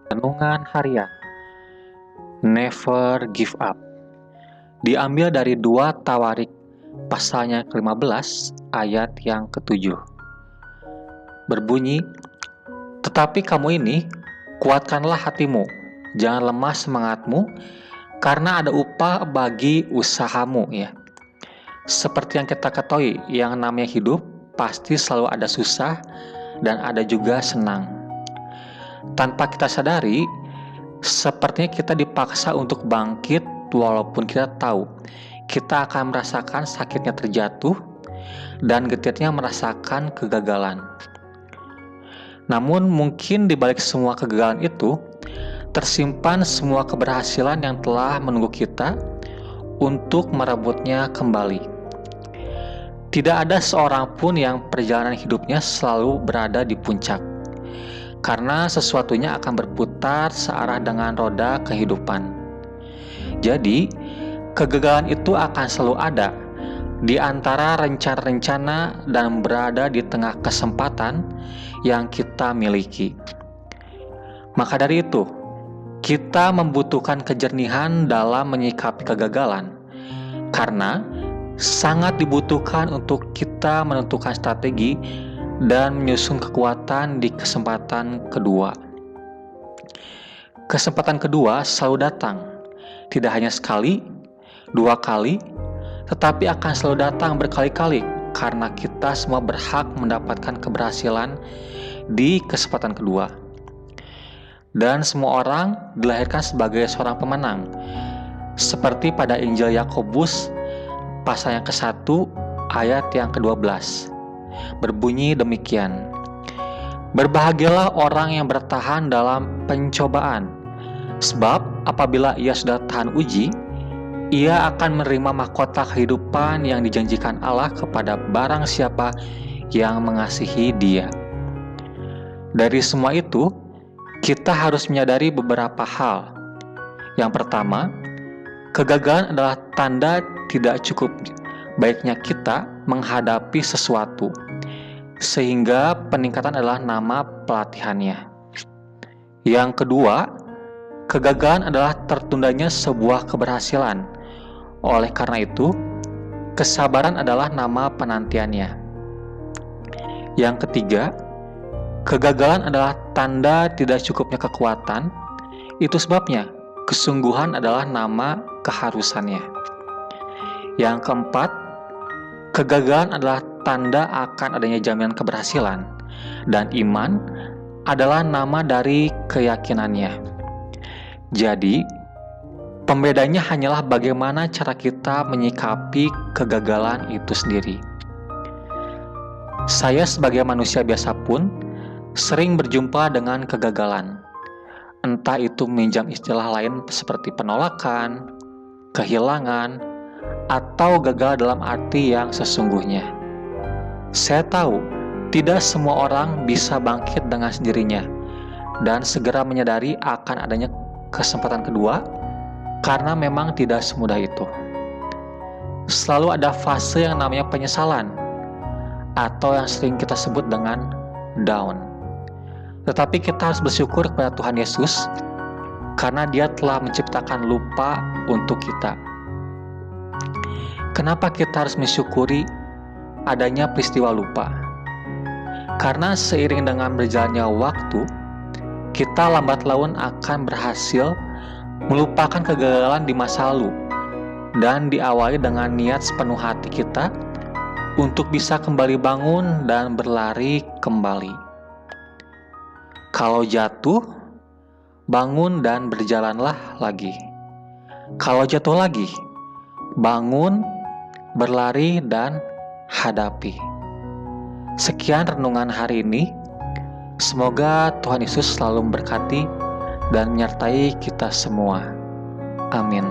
Renungan Harian Never Give Up diambil dari 2 Tawarik pasalnya ke-15 ayat yang ke-7. Berbunyi, "Tetapi kamu ini, kuatkanlah hatimu, jangan lemah semangatmu, karena ada upah bagi usahamu." Ya. Seperti yang kita ketahui, yang namanya hidup pasti selalu ada susah dan ada juga senang. Tanpa kita sadari, sepertinya kita dipaksa untuk bangkit walaupun kita tahu kita akan merasakan sakitnya terjatuh dan getirnya merasakan kegagalan. Namun mungkin di balik semua kegagalan itu tersimpan semua keberhasilan yang telah menunggu kita untuk merebutnya kembali. Tidak ada seorang pun yang perjalanan hidupnya selalu berada di puncak, karena sesuatunya akan berputar searah dengan roda kehidupan. Jadi, kegagalan itu akan selalu ada di antara rencana-rencana dan berada di tengah kesempatan yang kita miliki. Maka dari itu, kita membutuhkan kejernihan dalam menyikapi kegagalan, karena sangat dibutuhkan untuk kita menentukan strategi dan menyusun kekuatan di kesempatan kedua. Kesempatan kedua selalu datang, tidak hanya sekali, 2 kali, tetapi akan selalu datang berkali-kali karena kita semua berhak mendapatkan keberhasilan di kesempatan kedua. Dan semua orang dilahirkan sebagai seorang pemenang, seperti pada Injil Yakobus pasal yang ke-1 ayat yang ke-12. Berbunyi demikian, "Berbahagialah orang yang bertahan dalam pencobaan, sebab apabila ia sudah tahan uji, ia akan menerima mahkota kehidupan yang dijanjikan Allah kepada barang siapa yang mengasihi Dia." Dari semua itu, kita harus menyadari beberapa hal. Yang pertama, kegagalan adalah tanda tidak cukup baiknya kita menghadapi sesuatu, sehingga peningkatan adalah nama pelatihannya. Yang kedua, kegagalan adalah tertundanya sebuah keberhasilan. Oleh karena itu, kesabaran adalah nama penantiannya. Yang ketiga, kegagalan adalah tanda tidak cukupnya kekuatan. Itu sebabnya kesungguhan adalah nama keharusannya. Yang keempat, kegagalan adalah tanda akan adanya jaminan keberhasilan, dan iman adalah nama dari keyakinannya. Jadi, pembedanya hanyalah bagaimana cara kita menyikapi kegagalan itu sendiri. Saya sebagai manusia biasa pun sering berjumpa dengan kegagalan. Entah itu meminjam istilah lain seperti penolakan, kehilangan, atau gagal dalam arti yang sesungguhnya. Saya tahu tidak semua orang bisa bangkit dengan sendirinya dan segera menyadari akan adanya kesempatan kedua, karena memang tidak semudah itu. Selalu ada fase yang namanya penyesalan, atau yang sering kita sebut dengan down. Tetapi kita harus bersyukur kepada Tuhan Yesus, karena Dia telah menciptakan lupa untuk kita. Kenapa kita harus mensyukuri adanya peristiwa lupa? Karena seiring dengan berjalannya waktu, kita lambat laun akan berhasil melupakan kegagalan di masa lalu dan diawali dengan niat sepenuh hati kita untuk bisa kembali bangun dan berlari kembali. Kalau jatuh, bangun dan berjalanlah lagi. Kalau jatuh lagi, bangun, berlari, dan hadapi. Sekian renungan hari ini. Semoga Tuhan Yesus selalu memberkati dan menyertai kita semua. Amin.